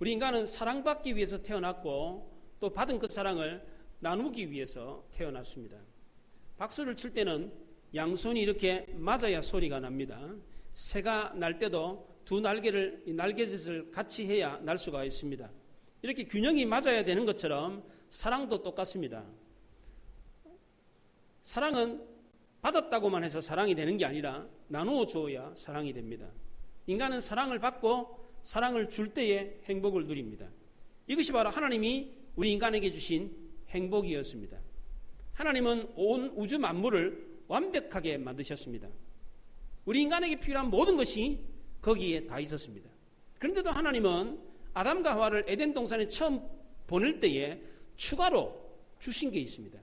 우리 인간은 사랑받기 위해서 태어났고 또 받은 그 사랑을 나누기 위해서 태어났습니다. 박수를 칠 때는 양손이 이렇게 맞아야 소리가 납니다. 새가 날 때도 두 날개짓을 같이 해야 날 수가 있습니다. 이렇게 균형이 맞아야 되는 것처럼 사랑도 똑같습니다. 사랑은 받았다고만 해서 사랑이 되는 게 아니라 나누어 주어야 사랑이 됩니다. 인간은 사랑을 받고 사랑을 줄 때에 행복을 누립니다. 이것이 바로 하나님이 우리 인간에게 주신 행복이었습니다. 하나님은 온 우주 만물을 완벽하게 만드셨습니다. 우리 인간에게 필요한 모든 것이 거기에 다 있었습니다. 그런데도 하나님은 아담과 하와를 에덴 동산에 처음 보낼 때에 추가로 주신 게 있습니다.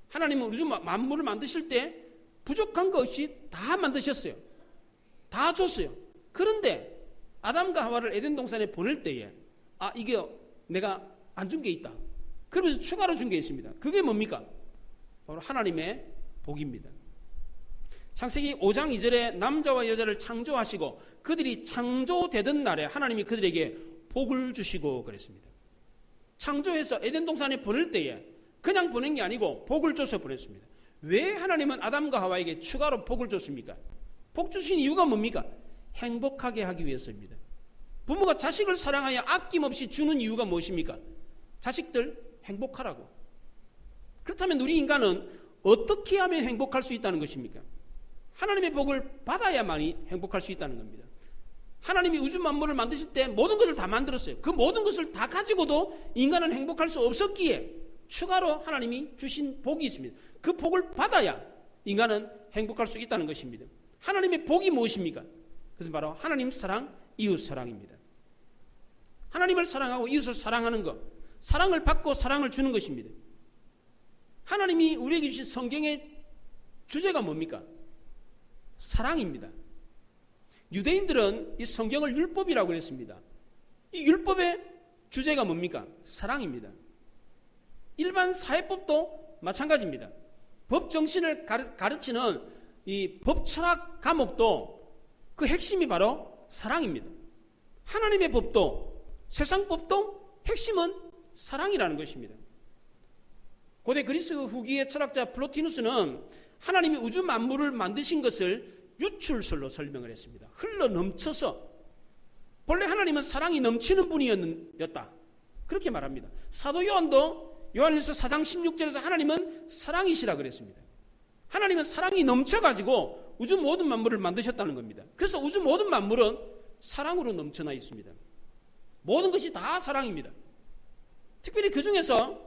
하나님은 우주 만물을 만드실 때 부족한 것 없이 다 만드셨어요. 다 줬어요. 그런데 아담과 하와를 에덴 동산에 보낼 때에 이게 내가 안 준 게 있다. 그러면서 추가로 준 게 있습니다. 그게 뭡니까? 바로 하나님의 복입니다. 창세기 5장 2절에 남자와 여자를 창조하시고 그들이 창조되던 날에 하나님이 그들에게 복을 주시고 그랬습니다. 창조해서 에덴 동산에 보낼 때에 그냥 보낸 게 아니고 복을 줘서 보냈습니다. 왜 하나님은 아담과 하와에게 추가로 복을 줬습니까? 복 주신 이유가 뭡니까? 행복하게 하기 위해서입니다. 부모가 자식을 사랑하여 아낌없이 주는 이유가 무엇입니까? 자식들 행복하라고. 그렇다면 우리 인간은 어떻게 하면 행복할 수 있다는 것입니까? 하나님의 복을 받아야만이 행복할 수 있다는 겁니다. 하나님이 우주 만물을 만드실 때 모든 것을 다 만들었어요. 그 모든 것을 다 가지고도 인간은 행복할 수 없었기에 추가로 하나님이 주신 복이 있습니다. 그 복을 받아야 인간은 행복할 수 있다는 것입니다. 하나님의 복이 무엇입니까? 그것은 바로 하나님 사랑, 이웃 사랑입니다. 하나님을 사랑하고 이웃을 사랑하는 것, 사랑을 받고 사랑을 주는 것입니다. 하나님이 우리에게 주신 성경의 주제가 뭡니까? 사랑입니다. 유대인들은 이 성경을 율법이라고 했습니다. 이 율법의 주제가 뭡니까? 사랑입니다. 일반 사회법도 마찬가지입니다. 법 정신을 가르치는 이 법철학 과목도 그 핵심이 바로 사랑입니다. 하나님의 법도 세상 법도 핵심은 사랑이라는 것입니다. 고대 그리스 후기의 철학자 플로티누스는 하나님이 우주 만물을 만드신 것을 유출설로 설명을 했습니다. 흘러 넘쳐서 본래 하나님은 사랑이 넘치는 분이었다. 그렇게 말합니다. 사도 요한도 요한일서 4장 16절에서 하나님은 사랑이시라 그랬습니다. 하나님은 사랑이 넘쳐가지고 우주 모든 만물을 만드셨다는 겁니다. 그래서 우주 모든 만물은 사랑으로 넘쳐나 있습니다. 모든 것이 다 사랑입니다. 특별히 그 중에서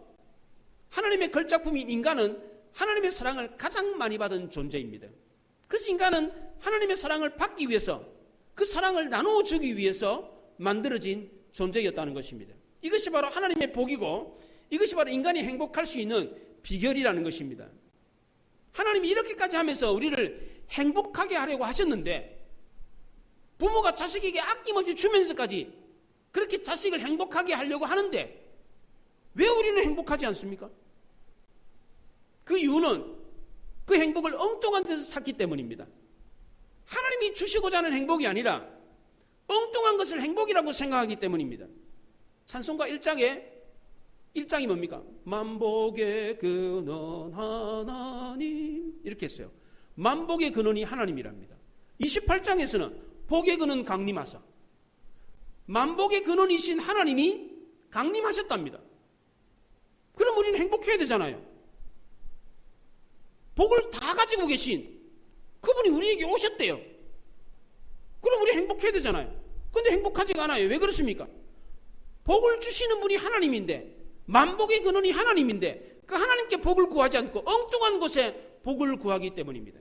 하나님의 걸작품인 인간은 하나님의 사랑을 가장 많이 받은 존재입니다. 그래서 인간은 하나님의 사랑을 받기 위해서 그 사랑을 나누어 주기 위해서 만들어진 존재였다는 것입니다. 이것이 바로 하나님의 복이고 이것이 바로 인간이 행복할 수 있는 비결이라는 것입니다. 하나님이 이렇게까지 하면서 우리를 행복하게 하려고 하셨는데 부모가 자식에게 아낌없이 주면서까지 그렇게 자식을 행복하게 하려고 하는데 왜 우리는 행복하지 않습니까? 그 이유는 그 행복을 엉뚱한 데서 찾기 때문입니다. 하나님이 주시고자 하는 행복이 아니라 엉뚱한 것을 행복이라고 생각하기 때문입니다. 찬송가 1장이 뭡니까? 만복의 근원 하나님 이렇게 했어요. 만복의 근원이 하나님이랍니다. 28장에서는 복의 근원 강림하사 만복의 근원이신 하나님이 강림하셨답니다. 그럼 우리는 행복해야 되잖아요. 복을 다 가지고 계신 그분이 우리에게 오셨대요. 그럼 우리 행복해야 되잖아요. 그런데 행복하지가 않아요. 왜 그렇습니까? 복을 주시는 분이 하나님인데 만복의 근원이 하나님인데 그 하나님께 복을 구하지 않고 엉뚱한 곳에 복을 구하기 때문입니다.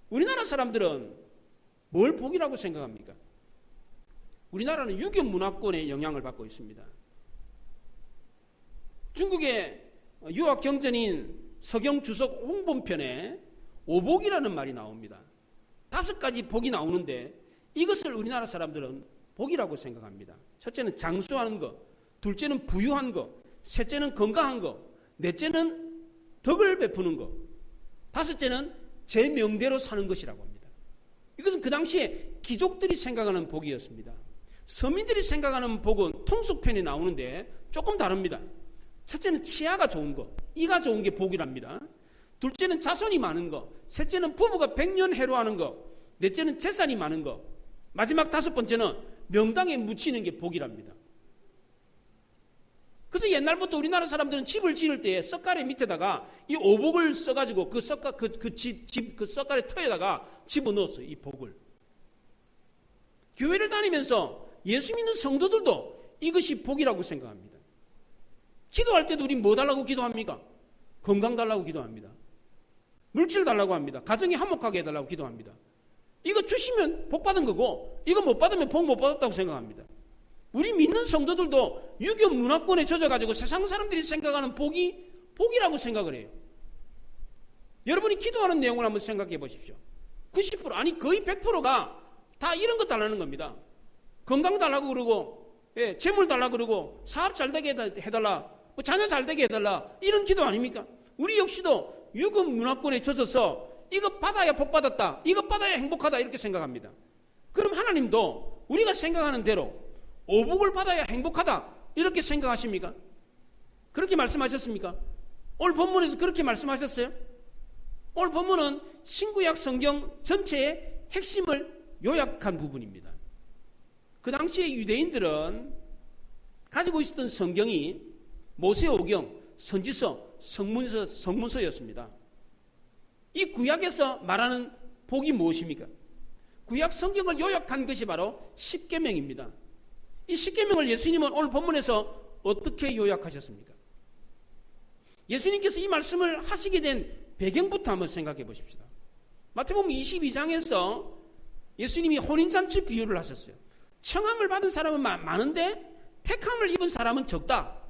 우리나라 사람들은 뭘 복이라고 생각합니까? 우리나라는 유교 문화권의 영향을 받고 있습니다. 중국의 유학 경전인 서경주석 홍본편에 오복이라는 말이 나옵니다. 5가지 복이 나오는데 이것을 우리나라 사람들은 복이라고 생각합니다. 첫째는 장수하는 것, 둘째는 부유한 것, 셋째는 건강한 것, 넷째는 덕을 베푸는 것, 다섯째는 제 명대로 사는 것이라고 합니다. 이것은 그 당시에 귀족들이 생각하는 복이었습니다. 서민들이 생각하는 복은 통속편에 나오는데 조금 다릅니다. 첫째는 치아가 좋은 거, 이가 좋은 게 복이랍니다. 둘째는 자손이 많은 거, 셋째는 부부가 100년 해로하는 거, 넷째는 재산이 많은 거, 마지막 다섯 번째는 명당에 묻히는 게 복이랍니다. 그래서 옛날부터 우리나라 사람들은 집을 지을 때 썩가래 밑에다가 이 오복을 써가지고 그 썩가래 터에다가 집어넣었어요. 이 복을. 교회를 다니면서 예수 믿는 성도들도 이것이 복이라고 생각합니다. 기도할 때도 우리 뭐 달라고 기도합니까? 건강 달라고 기도합니다. 물질 달라고 합니다. 가정이 화목하게 해달라고 기도합니다. 이거 주시면 복 받은 거고 이거 못 받으면 복 못 받았다고 생각합니다. 우리 믿는 성도들도 유교 문화권에 젖어가지고 세상 사람들이 생각하는 복이 복이라고 생각을 해요. 여러분이 기도하는 내용을 한번 생각해 보십시오. 90% 아니 거의 100%가 다 이런 거 달라는 겁니다. 건강 달라고 그러고 재물 달라고 그러고 사업 잘 되게 해달라, 자녀 잘 되게 해달라, 이런 기도 아닙니까? 우리 역시도 유교 문화권에 젖어서 이거 받아야 복 받았다, 이거 받아야 행복하다 이렇게 생각합니다. 그럼 하나님도 우리가 생각하는 대로 오복을 받아야 행복하다 이렇게 생각하십니까? 그렇게 말씀하셨습니까? 오늘 본문에서 그렇게 말씀하셨어요? 오늘 본문은 신구약 성경 전체의 핵심을 요약한 부분입니다. 그 당시에 유대인들은 가지고 있었던 성경이 모세오경, 선지서, 성문서였습니다. 이 구약에서 말하는 복이 무엇입니까? 구약 성경을 요약한 것이 바로 십계명입니다. 이 십계명을 예수님은 오늘 본문에서 어떻게 요약하셨습니까? 예수님께서 이 말씀을 하시게 된 배경부터 한번 생각해 보십시다. 마태복음 22장에서 예수님이 혼인잔치 비유를 하셨어요. 청함을 받은 사람은 많은데 택함을 입은 사람은 적다.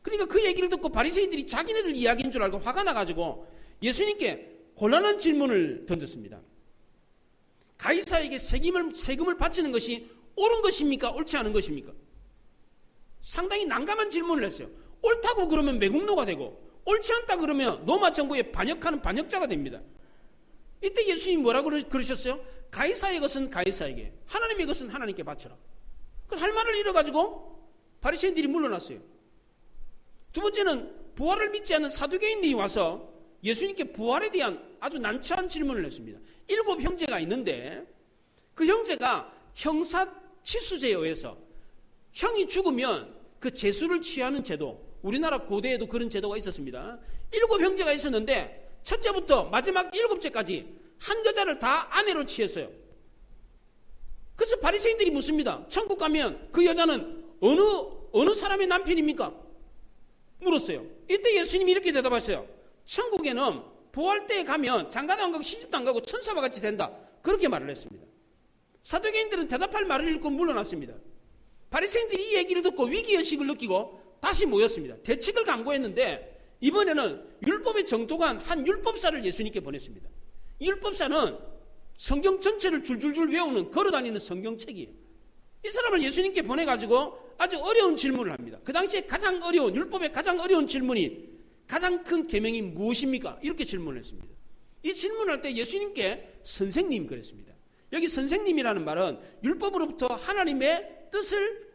그러니까 그 얘기를 듣고 바리새인들이 자기네들 이야기인 줄 알고 화가 나가지고 예수님께 곤란한 질문을 던졌습니다. 가이사에게 세금을 바치는 것이 옳은 것입니까? 옳지 않은 것입니까? 상당히 난감한 질문을 했어요. 옳다고 그러면 매국노가 되고 옳지 않다 그러면 로마 정부에 반역하는 반역자가 됩니다. 이때 예수님이 뭐라고 그러셨어요? 가이사의 것은 가이사에게, 하나님의 것은 하나님께 바쳐라. 그 할 말을 잃어가지고 바리새인들이 물러났어요. 두 번째는 부활을 믿지 않는 사두개인들이 와서 예수님께 부활에 대한 아주 난처한 질문을 했습니다. 7 형제가 있는데 그 형제가 형사치수제에 의해서 형이 죽으면 그 제수를 취하는 제도, 우리나라 고대에도 그런 제도가 있었습니다. 7 형제가 있었는데 첫째부터 마지막 7째까지 한 여자를 다 아내로 취했어요. 그래서 바리새인들이 묻습니다. 천국 가면 그 여자는 어느 사람의 남편입니까? 물었어요. 이때 예수님이 이렇게 대답하셨어요. 천국에는 부활 때에 가면 장가도 안 가고 시집도 안 가고 천사와 같이 된다. 그렇게 말을 했습니다. 사두개인들은 대답할 말을 잃고 물러났습니다. 바리새인들이 이 얘기를 듣고 위기의식을 느끼고 다시 모였습니다. 대책을 강구했는데 이번에는 율법에 정통한 한 율법사를 예수님께 보냈습니다. 이 율법사는 성경 전체를 줄줄줄 외우는 걸어다니는 성경책이에요. 이 사람을 예수님께 보내가지고 아주 어려운 질문을 합니다. 그 당시에 가장 어려운, 율법의 가장 어려운 질문이 가장 큰 계명이 무엇입니까? 이렇게 질문을 했습니다. 이 질문을 할 때 예수님께 선생님 그랬습니다. 여기 선생님이라는 말은 율법으로부터 하나님의 뜻을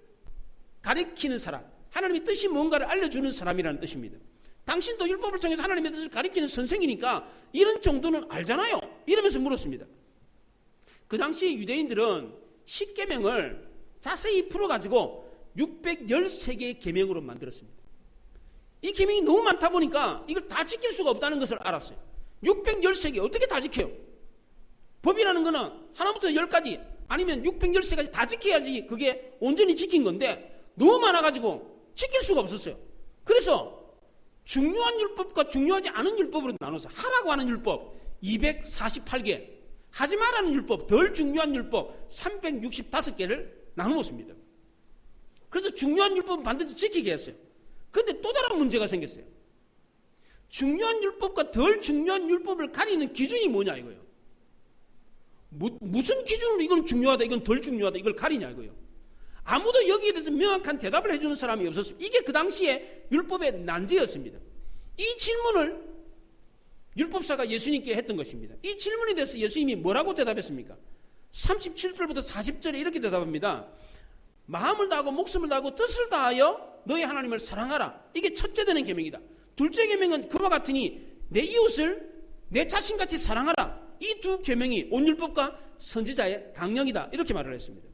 가리키는 사람, 하나님의 뜻이 뭔가를 알려주는 사람이라는 뜻입니다. 당신도 율법을 통해서 하나님의 뜻을 가리키는 선생이니까 이런 정도는 알잖아요. 이러면서 물었습니다. 그 당시 유대인들은 십계명을 자세히 풀어가지고 613개의 계명으로 만들었습니다. 이 계명이 너무 많다 보니까 이걸 다 지킬 수가 없다는 것을 알았어요. 613개 어떻게 다 지켜요? 법이라는 거는 하나부터 10까지 아니면 613까지 다 지켜야지 그게 온전히 지킨 건데 너무 많아가지고 지킬 수가 없었어요. 그래서 중요한 율법과 중요하지 않은 율법으로 나눠서 하라고 하는 율법 248개, 하지 말라는 율법, 덜 중요한 율법 365개를 나누었습니다. 그래서 중요한 율법은 반드시 지키게 했어요. 그런데 또 다른 문제가 생겼어요. 중요한 율법과 덜 중요한 율법을 가리는 기준이 뭐냐 이거예요. 무슨 기준으로 이건 중요하다, 이건 덜 중요하다, 이걸 가리냐 이거예요. 아무도 여기에 대해서 명확한 대답을 해주는 사람이 없었습니다. 이게 그 당시에 율법의 난제였습니다. 이 질문을 율법사가 예수님께 했던 것입니다. 이 질문에 대해서 예수님이 뭐라고 대답했습니까? 37절부터 40절에 이렇게 대답합니다. 마음을 다하고 목숨을 다하고 뜻을 다하여 너희 하나님을 사랑하라. 이게 첫째 되는 계명이다. 둘째 계명은 그와 같으니 내 이웃을 내 자신같이 사랑하라. 이 두 계명이 온율법과 선지자의 강령이다. 이렇게 말을 했습니다.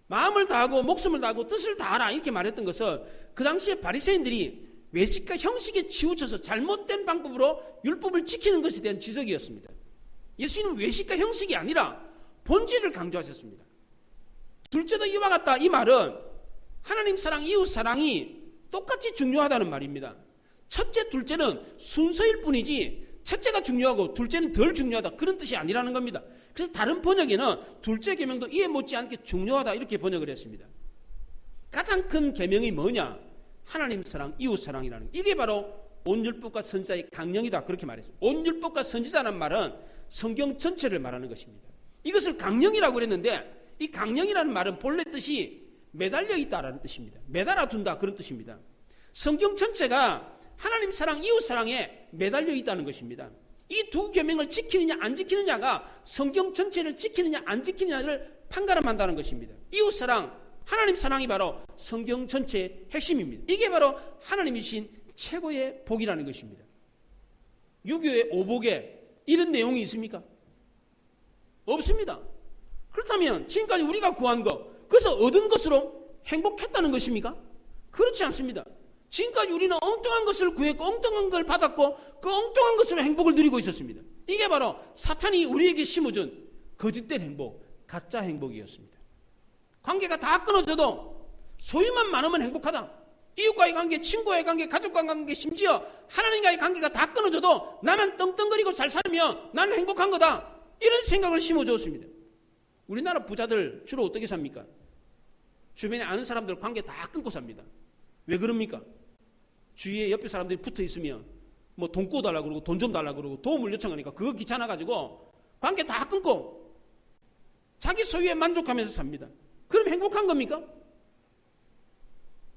마음을 다하고 목숨을 다하고 뜻을 다하라 이렇게 말했던 것은 그 당시에 바리새인들이 외식과 형식에 치우쳐서 잘못된 방법으로 율법을 지키는 것에 대한 지적이었습니다. 예수님은 외식과 형식이 아니라 본질을 강조하셨습니다. 둘째도 이와 같다. 이 말은 하나님 사랑, 이웃 사랑이 똑같이 중요하다는 말입니다. 첫째, 둘째는 순서일 뿐이지 첫째가 중요하고 둘째는 덜 중요하다 그런 뜻이 아니라는 겁니다. 그래서 다른 번역에는 둘째 계명도 이에 못지않게 중요하다 이렇게 번역을 했습니다. 가장 큰 계명이 뭐냐? 하나님 사랑, 이웃 사랑이라는 이게 바로 온율법과 선지자의 강령이다 그렇게 말했습니다. 온율법과 선지자라는 말은 성경 전체를 말하는 것입니다. 이것을 강령이라고 했는데 이 강령이라는 말은 본래 뜻이 매달려 있다라는 뜻입니다. 매달아 둔다 그런 뜻입니다. 성경 전체가 하나님 사랑, 이웃 사랑에 매달려 있다는 것입니다. 이 두 계명을 지키느냐 안 지키느냐가 성경 전체를 지키느냐 안 지키느냐를 판가름한다는 것입니다. 이웃 사랑, 하나님 사랑이 바로 성경 전체의 핵심입니다. 이게 바로 하나님이 주신 최고의 복이라는 것입니다. 유교의 오복에 이런 내용이 있습니까? 없습니다. 그렇다면 지금까지 우리가 구한 것, 그래서 얻은 것으로 행복했다는 것입니까? 그렇지 않습니다. 지금까지 우리는 엉뚱한 것을 구했고 엉뚱한 걸 받았고 그 엉뚱한 것으로 행복을 누리고 있었습니다. 이게 바로 사탄이 우리에게 심어준 거짓된 행복, 가짜 행복이었습니다. 관계가 다 끊어져도 소유만 많으면 행복하다. 이웃과의 관계, 친구와의 관계, 가족과의 관계, 심지어 하나님과의 관계가 다 끊어져도 나만 떵떵거리고 잘 살면 나는 행복한 거다. 이런 생각을 심어주었습니다. 우리나라 부자들 주로 어떻게 삽니까? 주변에 아는 사람들 관계 다 끊고 삽니다. 왜 그럽니까? 주위에 옆에 사람들이 붙어 있으면 뭐 돈 꿔달라고 그러고 돈 좀 달라고 그러고 도움을 요청하니까 그거 귀찮아가지고 관계 다 끊고 자기 소유에 만족하면서 삽니다. 그럼 행복한 겁니까?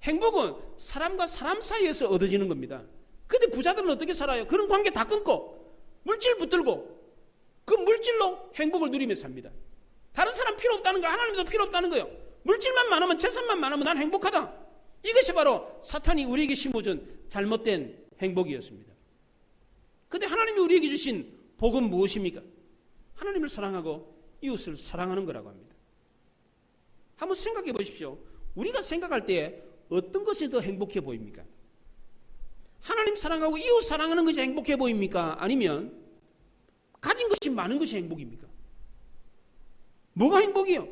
행복은 사람과 사람 사이에서 얻어지는 겁니다. 근데 부자들은 어떻게 살아요? 그런 관계 다 끊고 물질 붙들고 그 물질로 행복을 누리며 삽니다. 다른 사람 필요 없다는 거, 하나님도 필요 없다는 거예요. 물질만 많으면, 재산만 많으면 난 행복하다. 이것이 바로 사탄이 우리에게 심어준 잘못된 행복이었습니다. 그런데 하나님이 우리에게 주신 복은 무엇입니까? 하나님을 사랑하고 이웃을 사랑하는 거라고 합니다. 한번 생각해 보십시오. 우리가 생각할 때 어떤 것이 더 행복해 보입니까? 하나님 사랑하고 이웃 사랑하는 것이 행복해 보입니까? 아니면 가진 것이 많은 것이 행복입니까? 뭐가 행복이요?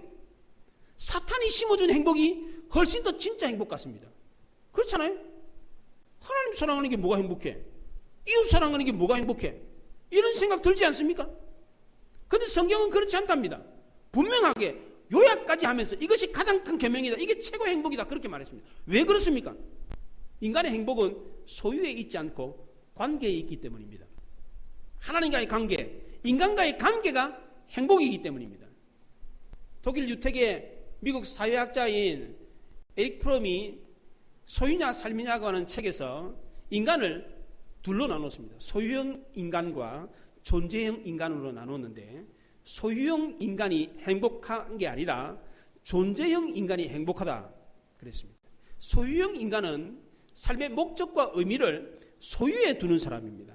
사탄이 심어준 행복이 훨씬 더 진짜 행복 같습니다. 그렇잖아요? 하나님 사랑하는 게 뭐가 행복해? 이웃 사랑하는 게 뭐가 행복해? 이런 생각 들지 않습니까? 그런데 성경은 그렇지 않답니다. 분명하게 요약까지 하면서 이것이 가장 큰 계명이다. 이게 최고의 행복이다. 그렇게 말했습니다. 왜 그렇습니까? 인간의 행복은 소유에 있지 않고 관계에 있기 때문입니다. 하나님과의 관계, 인간과의 관계가 행복이기 때문입니다. 독일 유택의 미국 사회학자인 에릭 프롬이 소유냐 삶이냐고 하는 책에서 인간을 둘로 나눴습니다. 소유형 인간과 존재형 인간으로 나눴는데 소유형 인간이 행복한 게 아니라 존재형 인간이 행복하다 그랬습니다. 소유형 인간은 삶의 목적과 의미를 소유에 두는 사람입니다.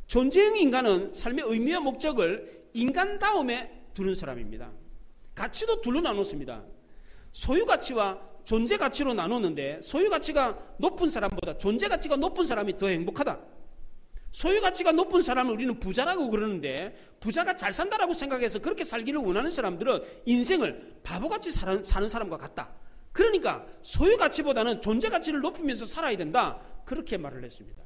존재형 인간은 삶의 의미와 목적을 인간다움에 두는 사람입니다. 가치도 둘로 나눴습니다. 소유 가치와 존재 가치로 나눴는데 소유 가치가 높은 사람보다 존재 가치가 높은 사람이 더 행복하다. 소유 가치가 높은 사람을 우리는 부자라고 그러는데 부자가 잘 산다라고 생각해서 그렇게 살기를 원하는 사람들은 인생을 바보같이 사는 사람과 같다. 그러니까 소유 가치보다는 존재 가치를 높이면서 살아야 된다. 그렇게 말을 했습니다.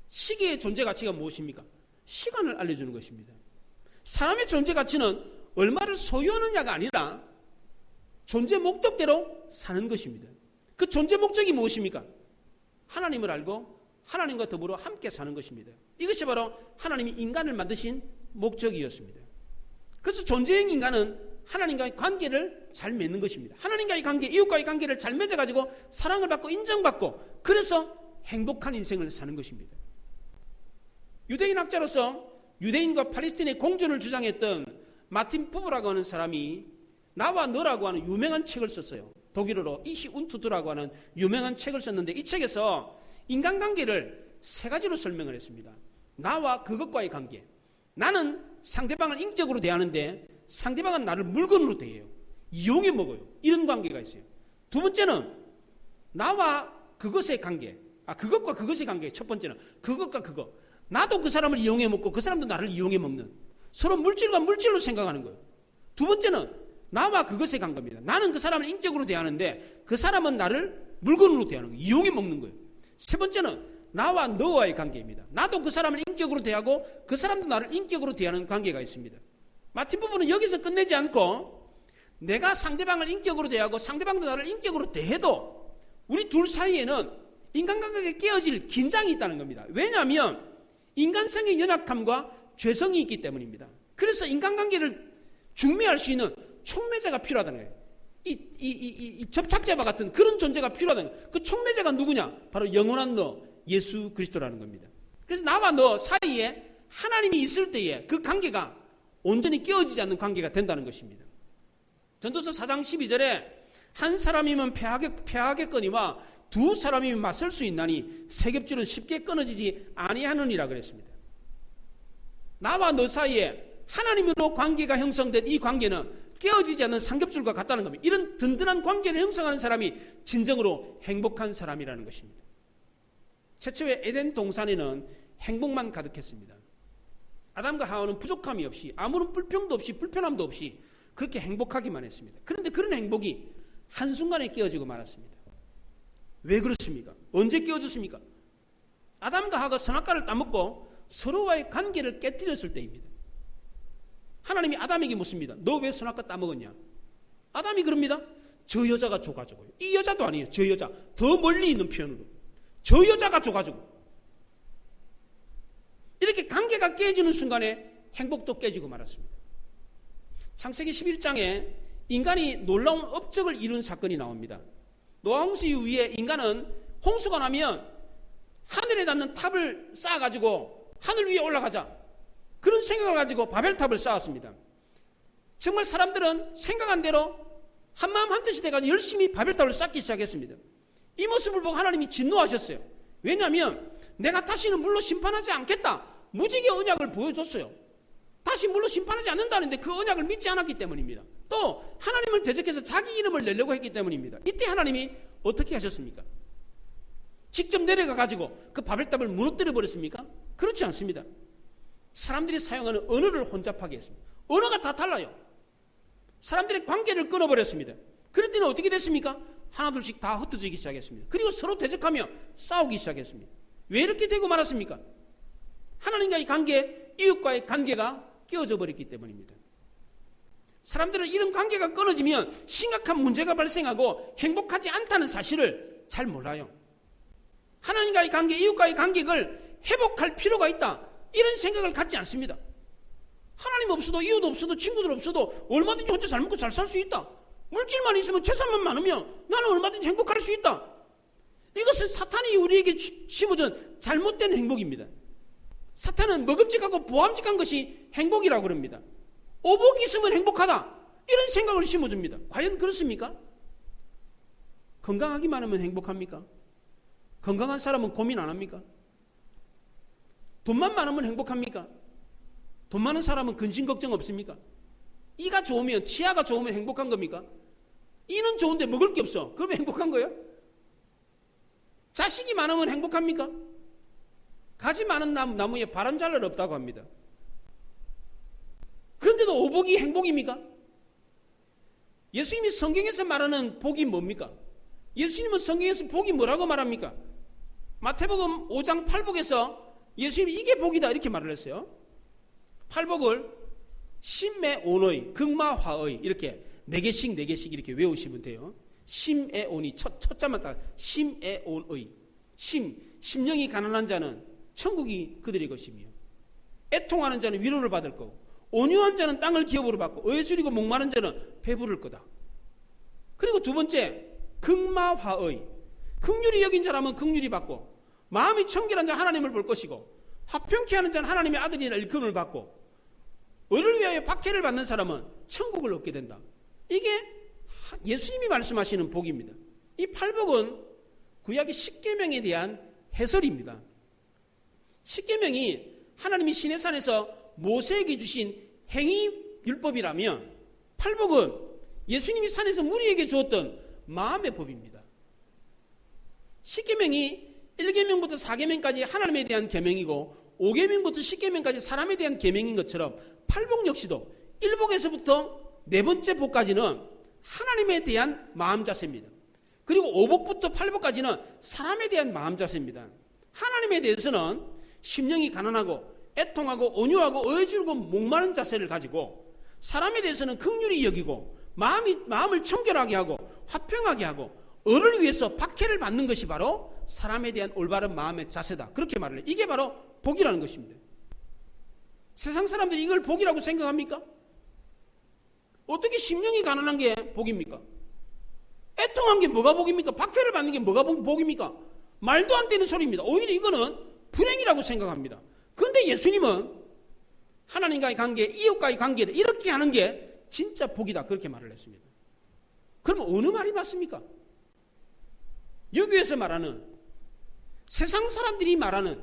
시계의 존재 가치가 무엇입니까? 시간을 알려주는 것입니다. 사람의 존재 가치는 얼마를 소유하느냐가 아니라 존재 목적대로 사는 것입니다. 그 존재 목적이 무엇입니까? 하나님을 알고 하나님과 더불어 함께 사는 것입니다. 이것이 바로 하나님이 인간을 만드신 목적이었습니다. 그래서 존재형 인간은 하나님과의 관계를 잘 맺는 것입니다. 하나님과의 관계, 이웃과의 관계를 잘 맺어가지고 사랑을 받고 인정받고 그래서 행복한 인생을 사는 것입니다. 유대인 학자로서 유대인과 팔레스틴의 공존을 주장했던 마틴 부브라고 하는 사람이 나와 너라고 하는 유명한 책을 썼어요. 독일어로 이히 운투드라고 하는 유명한 책을 썼는데 이 책에서 인간관계를 세 가지로 설명을 했습니다. 나와 그것과의 관계. 나는 상대방을 인격으로 대하는데 상대방은 나를 물건으로 대해요. 이용해 먹어요. 이런 관계가 있어요. 두 번째는 나와 그것의 관계. 그것과 그것의 관계. 첫 번째는 그것과 그것. 나도 그 사람을 이용해 먹고 그 사람도 나를 이용해 먹는, 서로 물질과 물질로 생각하는 거예요. 두 번째는 나와 그것의 관계입니다. 나는 그 사람을 인격으로 대하는데 그 사람은 나를 물건으로 대하는 거예요. 이용해 먹는 거예요. 세 번째는 나와 너와의 관계입니다. 나도 그 사람을 인격으로 대하고 그 사람도 나를 인격으로 대하는 관계가 있습니다. 마틴 부부는 여기서 끝내지 않고 내가 상대방을 인격으로 대하고 상대방도 나를 인격으로 대해도 우리 둘 사이에는 인간관계가 깨어질 긴장이 있다는 겁니다. 왜냐하면 인간성의 연약함과 죄성이 있기 때문입니다. 그래서 인간관계를 중매할 수 있는 촉매자가 필요하다는 거예요. 이 접착제와 같은 그런 존재가 필요하다는 거예요. 그 촉매자가 누구냐? 바로 영원한 너 예수 그리스도라는 겁니다. 그래서 나와 너 사이에 하나님이 있을 때에 그 관계가 온전히 깨어지지 않는 관계가 된다는 것입니다. 전도서 4장 12절에 한 사람이면 패하겠거니와 두 사람이면 맞설 수 있나니 세 겹줄은 쉽게 끊어지지 아니하느니라 그랬습니다. 나와 너 사이에 하나님으로 관계가 형성된 이 관계는 깨어지지 않는 삼겹줄과 같다는 겁니다. 이런 든든한 관계를 형성하는 사람이 진정으로 행복한 사람이라는 것입니다. 최초의 에덴 동산에는 행복만 가득했습니다. 아담과 하와는 부족함이 없이 아무런 불평도 없이 불편함도 없이 그렇게 행복하기만 했습니다. 그런데 그런 행복이 한순간에 깨어지고 말았습니다. 왜 그렇습니까? 언제 깨어졌습니까? 아담과 하와가 선악과를 따먹고 서로와의 관계를 깨뜨렸을 때입니다. 하나님이 아담에게 묻습니다. 너 왜 선악과 따먹었냐? 아담이 그럽니다. 저 여자가 줘가지고요. 이 여자도 아니에요. 저 여자. 더 멀리 있는 표현으로. 저 여자가 줘가지고. 이렇게 관계가 깨지는 순간에 행복도 깨지고 말았습니다. 창세기 11장에 인간이 놀라운 업적을 이룬 사건이 나옵니다. 노아 홍수 이후에 인간은 홍수가 나면 하늘에 닿는 탑을 쌓아가지고 하늘 위에 올라가자. 그런 생각을 가지고 바벨탑을 쌓았습니다. 정말 사람들은 생각한 대로 한마음 한뜻이 돼가지고 열심히 바벨탑을 쌓기 시작했습니다. 이 모습을 보고 하나님이 진노하셨어요. 왜냐하면 내가 다시는 물로 심판하지 않겠다. 무지개 언약을 보여줬어요. 다시 물로 심판하지 않는다는데 그 언약을 믿지 않았기 때문입니다. 또 하나님을 대적해서 자기 이름을 내려고 했기 때문입니다. 이때 하나님이 어떻게 하셨습니까? 직접 내려가 가지고 그 바벨탑을 무너뜨려 버렸습니까? 그렇지 않습니다. 사람들이 사용하는 언어를 혼잡하게 했습니다. 언어가 다 달라요. 사람들의 관계를 끊어버렸습니다. 그럴 때는 어떻게 됐습니까? 하나둘씩 다 흩어지기 시작했습니다. 그리고 서로 대적하며 싸우기 시작했습니다. 왜 이렇게 되고 말았습니까? 하나님과의 관계, 이웃과의 관계가 깨어져 버렸기 때문입니다. 사람들은 이런 관계가 끊어지면 심각한 문제가 발생하고 행복하지 않다는 사실을 잘 몰라요. 하나님과의 관계, 이웃과의 관계를 회복할 필요가 있다. 이런 생각을 갖지 않습니다. 하나님 없어도 이웃 없어도 친구들 없어도 얼마든지 혼자 잘 먹고 잘 살 수 있다. 물질만 있으면 재산만 많으면 나는 얼마든지 행복할 수 있다. 이것은 사탄이 우리에게 심어준 잘못된 행복입니다. 사탄은 먹음직하고 보암직한 것이 행복이라고 그럽니다. 오복이 있으면 행복하다. 이런 생각을 심어줍니다. 과연 그렇습니까? 건강하기만 하면 행복합니까? 건강한 사람은 고민 안 합니까? 돈만 많으면 행복합니까? 돈 많은 사람은 근심 걱정 없습니까? 이가 좋으면, 치아가 좋으면 행복한 겁니까? 이는 좋은데 먹을 게 없어. 그러면 행복한 거예요? 자식이 많으면 행복합니까? 가지 많은 나무에 바람 잘 날 없다고 합니다. 그런데도 오복이 행복입니까? 예수님이 성경에서 말하는 복이 뭡니까? 예수님은 성경에서 복이 뭐라고 말합니까? 마태복음 5장 8복에서 예수님이 이게 복이다 이렇게 말을 했어요. 8복을 심의 온의, 극마화의 이렇게 4개씩 이렇게 외우시면 돼요. 심의 온이 첫 자만 딱 심의 온의. 심령이 가난한 자는 천국이 그들의 것이며 애통하는 자는 위로를 받을 거고 온유한 자는 땅을 기업으로 받고 의줄이고 목마른 자는 배부를 거다. 그리고 두 번째 극마화의. 긍휼히 여긴 자라면 긍휼히 받고 마음이 청결한 자 하나님을 볼 것이고 화평케 하는 자는 하나님의 아들이라 일컬음을 받고 의를 위하여 박해를 받는 사람은 천국을 얻게 된다. 이게 예수님이 말씀하시는 복입니다. 이 팔복은 구약의 십계명에 대한 해설입니다. 십계명이 하나님이 시내산에서 모세에게 주신 행위율법이라면 팔복은 예수님이 산에서 무리에게 주었던 마음의 법입니다. 십계명이 1계명부터 4계명까지 하나님에 대한 계명이고 5계명부터 10계명까지 사람에 대한 계명인 것처럼 팔복 역시도 1복에서부터 네 번째 복까지는 하나님에 대한 마음 자세입니다. 그리고 5복부터 8복까지는 사람에 대한 마음 자세입니다. 하나님에 대해서는 심령이 가난하고 애통하고 온유하고 의지르고 목마른 자세를 가지고 사람에 대해서는 긍휼히 여기고 마음을 청결하게 하고 화평하게 하고 을을 위해서 박해를 받는 것이 바로 사람에 대한 올바른 마음의 자세다. 그렇게 말을 해요. 이게 바로 복이라는 것입니다. 세상 사람들이 이걸 복이라고 생각합니까? 어떻게 심령이 가난한 게 복입니까? 애통한 게 뭐가 복입니까? 박해를 받는 게 뭐가 복입니까? 말도 안 되는 소리입니다. 오히려 이거는 불행이라고 생각합니다. 그런데 예수님은 하나님과의 관계, 이웃과의 관계를 이렇게 하는 게 진짜 복이다. 그렇게 말을 했습니다. 그럼 어느 말이 맞습니까? 여기에서 말하는 세상 사람들이 말하는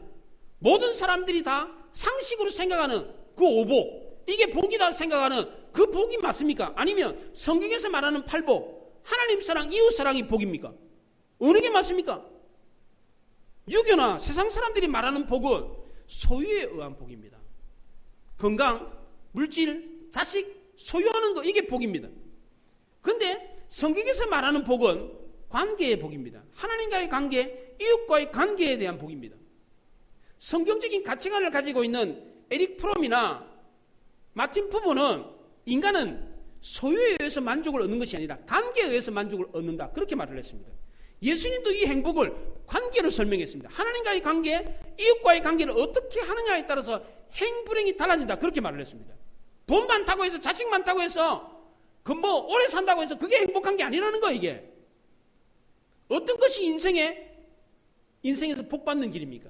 모든 사람들이 다 상식으로 생각하는 그 오복, 이게 복이다 생각하는 그 복이 맞습니까? 아니면 성경에서 말하는 팔복, 하나님 사랑, 이웃 사랑이 복입니까? 어느 게 맞습니까? 유교나 세상 사람들이 말하는 복은 소유에 의한 복입니다. 건강, 물질, 자식 소유하는 거, 이게 복입니다. 그런데 성경에서 말하는 복은 관계의 복입니다. 하나님과의 관계, 이웃과의 관계에 대한 복입니다. 성경적인 가치관을 가지고 있는 에릭 프롬이나 마틴 부부는 인간은 소유에 의해서 만족을 얻는 것이 아니라 관계에 의해서 만족을 얻는다. 그렇게 말을 했습니다. 예수님도 이 행복을 관계로 설명했습니다. 하나님과의 관계, 이웃과의 관계를 어떻게 하느냐에 따라서 행불행이 달라진다. 그렇게 말을 했습니다. 돈 많다고 해서, 자식 많다고 해서, 오래 산다고 해서 그게 행복한 게 아니라는 거예요, 이게. 어떤 것이 인생에서 복 받는 길입니까?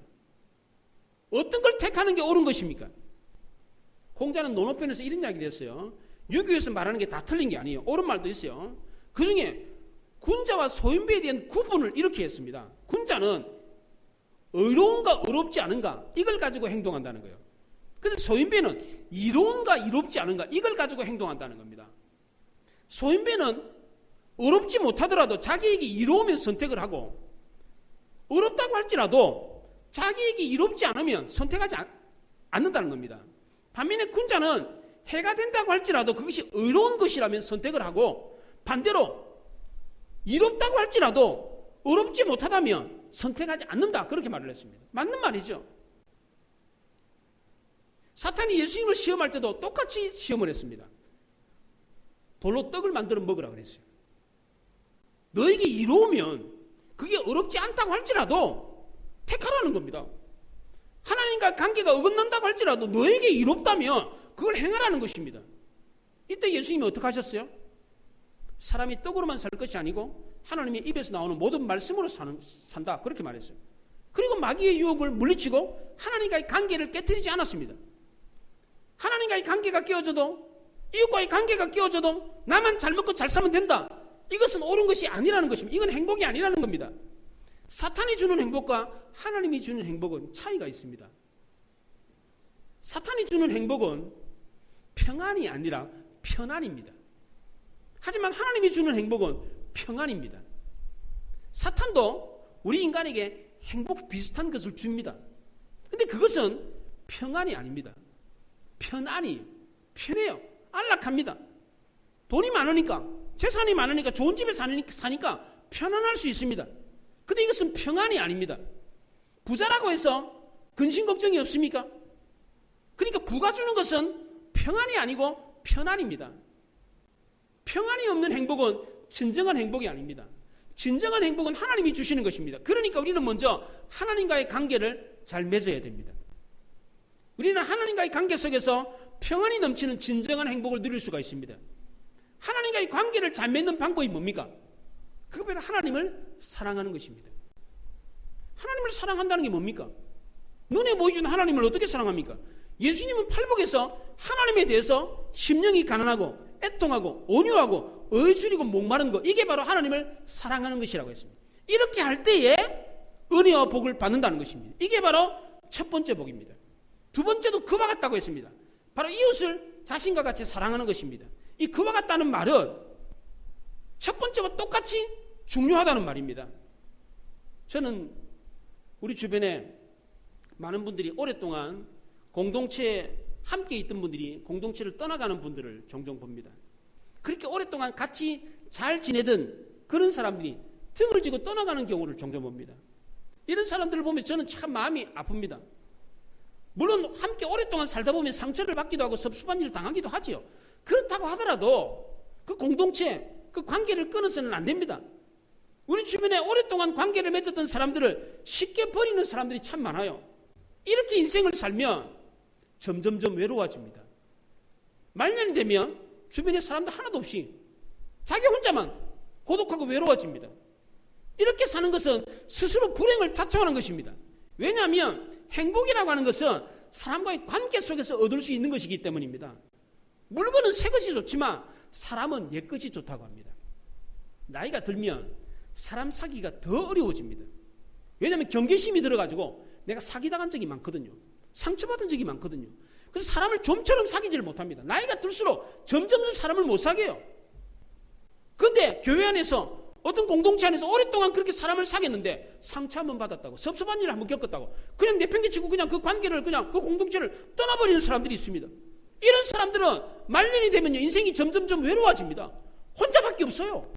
어떤 걸 택하는 게 옳은 것입니까? 공자는 논어편에서 이런 이야기를 했어요. 유교에서 말하는 게 다 틀린 게 아니에요. 옳은 말도 있어요. 그 중에 군자와 소인배에 대한 구분을 이렇게 했습니다. 군자는 의로운가 의롭지 않은가 이걸 가지고 행동한다는 거예요. 그런데 소인배는 이로운가 이롭지 않은가 이걸 가지고 행동한다는 겁니다. 소인배는 의롭지 못하더라도 자기에게 이로우면 선택을 하고 의롭다고 할지라도 자기에게 이롭지 않으면 선택하지 않는다는 겁니다. 반면에 군자는 해가 된다고 할지라도 그것이 의로운 것이라면 선택을 하고 반대로 이롭다고 할지라도 의롭지 못하다면 선택하지 않는다. 그렇게 말을 했습니다. 맞는 말이죠. 사탄이 예수님을 시험할 때도 똑같이 시험을 했습니다. 돌로 떡을 만들어 먹으라 그랬어요. 너에게 이로우면 그게 어렵지 않다고 할지라도 택하라는 겁니다. 하나님과 관계가 어긋난다고 할지라도 너에게 이롭다면 그걸 행하라는 것입니다. 이때 예수님이 어떻게 하셨어요? 사람이 떡으로만 살 것이 아니고 하나님의 입에서 나오는 모든 말씀으로 산다. 그렇게 말했어요. 그리고 마귀의 유혹을 물리치고 하나님과의 관계를 깨트리지 않았습니다. 하나님과의 관계가 깨어져도 이웃과의 관계가 깨어져도 나만 잘 먹고 잘 살면 된다. 이것은 옳은 것이 아니라는 것입니다. 이건 행복이 아니라는 겁니다. 사탄이 주는 행복과 하나님이 주는 행복은 차이가 있습니다. 사탄이 주는 행복은 평안이 아니라 편안입니다. 하지만 하나님이 주는 행복은 평안입니다. 사탄도 우리 인간에게 행복 비슷한 것을 줍니다. 그런데 그것은 평안이 아닙니다. 편안이 편해요. 안락합니다. 돈이 많으니까, 재산이 많으니까, 좋은 집에 사니까 편안할 수 있습니다. 그런데 이것은 평안이 아닙니다. 부자라고 해서 근심 걱정이 없습니까? 그러니까 부가 주는 것은 평안이 아니고 편안입니다. 평안이 없는 행복은 진정한 행복이 아닙니다. 진정한 행복은 하나님이 주시는 것입니다. 그러니까 우리는 먼저 하나님과의 관계를 잘 맺어야 됩니다. 우리는 하나님과의 관계 속에서 평안이 넘치는 진정한 행복을 누릴 수가 있습니다. 하나님과의 관계를 잘 맺는 방법이 뭡니까? 그것은 하나님을 사랑하는 것입니다. 하나님을 사랑한다는 게 뭡니까? 눈에 보여주는 하나님을 어떻게 사랑합니까? 예수님은 팔복에서 하나님에 대해서 심령이 가난하고 애통하고 온유하고 의줄이고 목마른 것, 이게 바로 하나님을 사랑하는 것이라고 했습니다. 이렇게 할 때에 은혜와 복을 받는다는 것입니다. 이게 바로 첫 번째 복입니다. 두 번째도 그와 같다고 했습니다. 바로 이웃을 자신과 같이 사랑하는 것입니다. 이 그와 같다는 말은 첫 번째와 똑같이 중요하다는 말입니다. 저는 우리 주변에 많은 분들이 오랫동안 공동체에 함께 있던 분들이 공동체를 떠나가는 분들을 종종 봅니다. 그렇게 오랫동안 같이 잘 지내던 그런 사람들이 등을 지고 떠나가는 경우를 종종 봅니다. 이런 사람들을 보면 저는 참 마음이 아픕니다. 물론 함께 오랫동안 살다 보면 상처를 받기도 하고 섭섭한 일을 당하기도 하지요. 그렇다고 하더라도 그 공동체, 그 관계를 끊어서는 안 됩니다. 우리 주변에 오랫동안 관계를 맺었던 사람들을 쉽게 버리는 사람들이 참 많아요. 이렇게 인생을 살면 점점점 외로워집니다. 말년이 되면 주변에 사람들 하나도 없이 자기 혼자만 고독하고 외로워집니다. 이렇게 사는 것은 스스로 불행을 자청하는 것입니다. 왜냐하면 행복이라고 하는 것은 사람과의 관계 속에서 얻을 수 있는 것이기 때문입니다. 물건은 새 것이 좋지만 사람은 옛 것이 좋다고 합니다. 나이가 들면 사람 사기가 더 어려워집니다. 왜냐하면 경계심이 들어가지고 내가 사기당한 적이 많거든요. 상처받은 적이 많거든요. 그래서 사람을 좀처럼 사귀지를 못합니다. 나이가 들수록 점점 사람을 못 사귀어요. 그런데 교회 안에서 어떤 공동체 안에서 오랫동안 그렇게 사람을 사귀었는데 상처 한번 받았다고, 섭섭한 일을 한번 겪었다고 그냥 내팽개치고 그냥 그 관계를, 그냥 그 공동체를 떠나버리는 사람들이 있습니다. 이런 사람들은 말년이 되면요, 인생이 점점점 외로워집니다. 혼자밖에 없어요.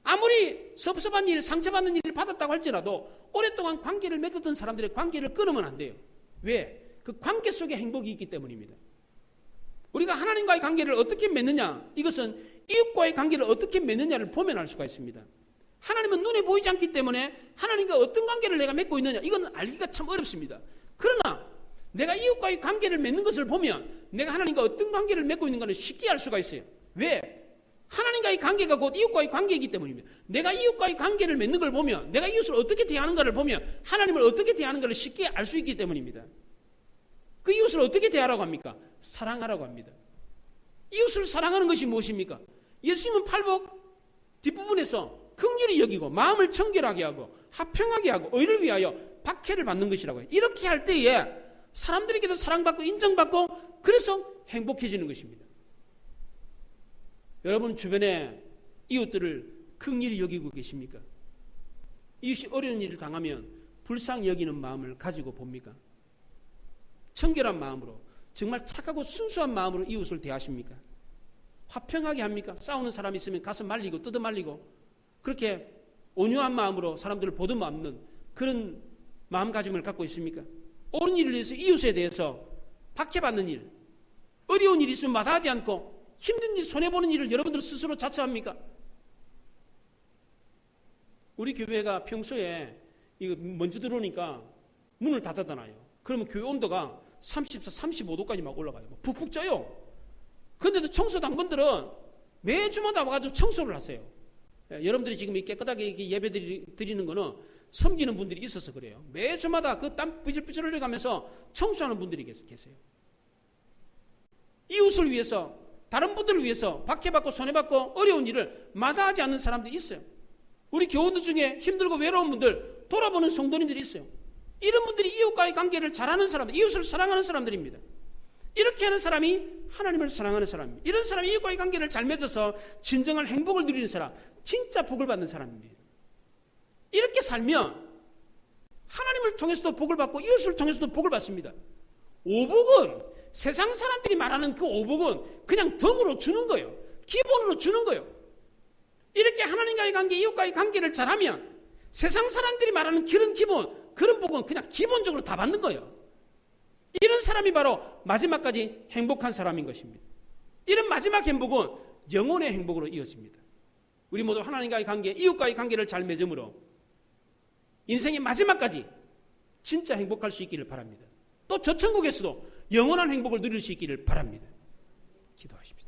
아무리 섭섭한 일, 상처받는 일을 받았다고 할지라도 오랫동안 관계를 맺었던 사람들의 관계를 끊으면 안 돼요. 왜? 그 관계 속에 행복이 있기 때문입니다. 우리가 하나님과의 관계를 어떻게 맺느냐, 이것은 이웃과의 관계를 어떻게 맺느냐를 보면 알 수가 있습니다. 하나님은 눈에 보이지 않기 때문에 하나님과 어떤 관계를 내가 맺고 있느냐, 이건 알기가 참 어렵습니다. 그러나 내가 이웃과의 관계를 맺는 것을 보면 내가 하나님과 어떤 관계를 맺고 있는가를 쉽게 알 수가 있어요. 왜? 하나님과의 관계가 곧 이웃과의 관계이기 때문입니다. 내가 이웃과의 관계를 맺는 걸 보면, 내가 이웃을 어떻게 대하는가를 보면 하나님을 어떻게 대하는가를 쉽게 알 수 있기 때문입니다. 그 이웃을 어떻게 대하라고 합니까? 사랑하라고 합니다. 이웃을 사랑하는 것이 무엇입니까? 예수님은 팔복 뒷부분에서 긍휼히 여기고 마음을 청결하게 하고 화평하게 하고 의를 위하여 박해를 받는 것이라고 해요. 이렇게 할 때에 사람들에게도 사랑받고 인정받고 그래서 행복해지는 것입니다. 여러분 주변에 이웃들을 긍휼히 여기고 계십니까? 이웃이 어려운 일을 당하면 불쌍히 여기는 마음을 가지고 봅니까? 청결한 마음으로, 정말 착하고 순수한 마음으로 이웃을 대하십니까? 화평하게 합니까? 싸우는 사람이 있으면 가서 말리고 뜯어 말리고 그렇게 온유한 마음으로 사람들을 보듬는 그런 마음가짐을 갖고 있습니까? 옳은 일을 위해서 이웃에 대해서 박해받는 일, 어려운 일이 있으면 마다하지 않고 힘든 일, 손해보는 일을 여러분들 스스로 자처합니까? 우리 교회가 평소에 이거 먼지 들어오니까 문을 닫아놔요. 그러면 교회 온도가 34, 35도까지 막 올라가요. 푹푹 쪄요. 그런데도 청소 당번들은 매주마다 와가지고 청소를 하세요. 여러분들이 지금 깨끗하게 예배 드리는 거는 섬기는 분들이 있어서 그래요. 매주마다 그 땀 삐질삐질 흘려가면서 청소하는 분들이 계세요. 이웃을 위해서, 다른 분들을 위해서 박해받고 손해받고 어려운 일을 마다하지 않는 사람들이 있어요. 우리 교우들 중에 힘들고 외로운 분들 돌아보는 성도님들이 있어요. 이런 분들이 이웃과의 관계를 잘하는 사람들, 이웃을 사랑하는 사람들입니다. 이렇게 하는 사람이 하나님을 사랑하는 사람입니다. 이런 사람이 이웃과의 관계를 잘 맺어서 진정한 행복을 누리는 사람, 진짜 복을 받는 사람입니다. 이렇게 살면 하나님을 통해서도 복을 받고 이웃을 통해서도 복을 받습니다. 오복은, 세상 사람들이 말하는 그 오복은 그냥 덤으로 주는 거예요. 기본으로 주는 거예요. 이렇게 하나님과의 관계, 이웃과의 관계를 잘하면 세상 사람들이 말하는 그런 기본, 그런 복은 그냥 기본적으로 다 받는 거예요. 이런 사람이 바로 마지막까지 행복한 사람인 것입니다. 이런 마지막 행복은 영혼의 행복으로 이어집니다. 우리 모두 하나님과의 관계, 이웃과의 관계를 잘 맺음으로 인생의 마지막까지 진짜 행복할 수 있기를 바랍니다. 또 저 천국에서도 영원한 행복을 누릴 수 있기를 바랍니다. 기도하십시오.